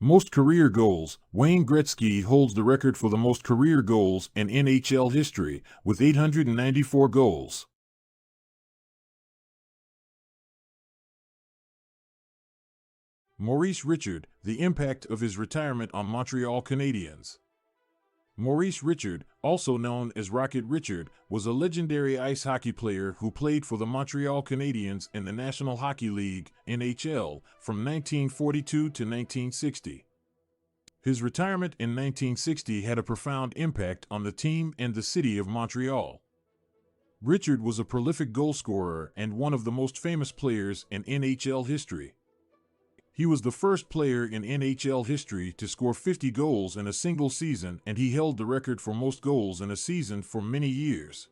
Most career goals. Wayne Gretzky holds the record for the most career goals in NHL history, with 894 goals. Maurice Richard, the impact of his retirement on Montreal Canadiens. Maurice Richard, also known as Rocket Richard, was a legendary ice hockey player who played for the Montreal Canadiens in the National Hockey League (NHL) from 1942 to 1960. His retirement in 1960 had a profound impact on the team and the city of Montreal. Richard was a prolific goalscorer and one of the most famous players in NHL history. He was the first player in NHL history to score 50 goals in a single season, and he held the record for most goals in a season for many years.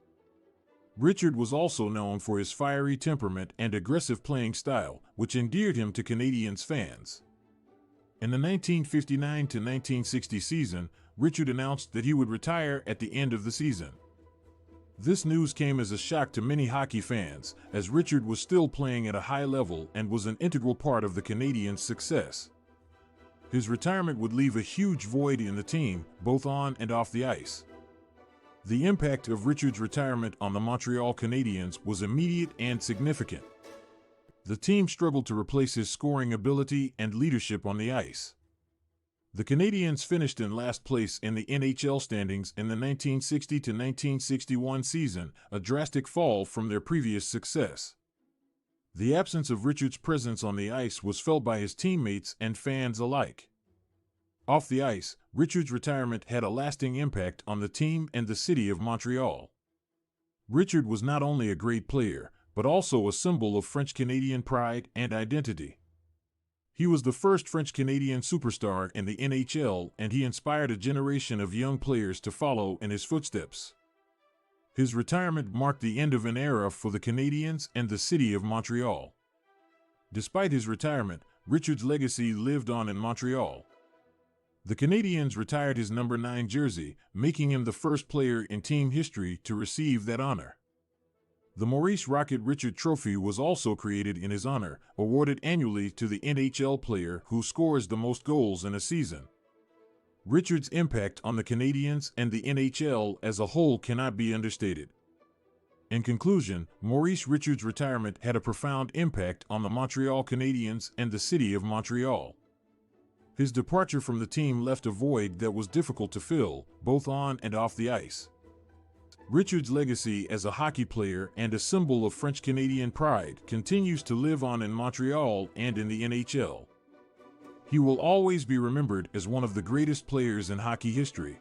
Richard was also known for his fiery temperament and aggressive playing style, which endeared him to Canadiens fans. In the 1959 to 1960 season, Richard announced that he would retire at the end of the season. This news came as a shock to many hockey fans, as Richard was still playing at a high level and was an integral part of the Canadiens' success. His retirement would leave a huge void in the team, both on and off the ice. The impact of Richard's retirement on the Montreal Canadiens was immediate and significant. The team struggled to replace his scoring ability and leadership on the ice. The Canadiens finished in last place in the NHL standings in the 1960 to 1961 season, a drastic fall from their previous success. The absence of Richard's presence on the ice was felt by his teammates and fans alike. Off the ice, Richard's retirement had a lasting impact on the team and the city of Montreal. Richard was not only a great player, but also a symbol of French-Canadian pride and identity. He was the first French-Canadian superstar in the NHL, and he inspired a generation of young players to follow in his footsteps. His retirement marked the end of an era for the Canadiens and the city of Montreal. Despite his retirement, Richard's legacy lived on in Montreal. The Canadiens retired his number 9 jersey, making him the first player in team history to receive that honor. The Maurice Rocket Richard Trophy was also created in his honor, awarded annually to the NHL player who scores the most goals in a season. Richard's impact on the Canadiens and the NHL as a whole cannot be understated. In conclusion, Maurice Richard's retirement had a profound impact on the Montreal Canadiens and the city of Montreal. His departure from the team left a void that was difficult to fill, both on and off the ice. Richard's legacy as a hockey player and a symbol of French-Canadian pride continues to live on in Montreal and in the NHL. He will always be remembered as one of the greatest players in hockey history.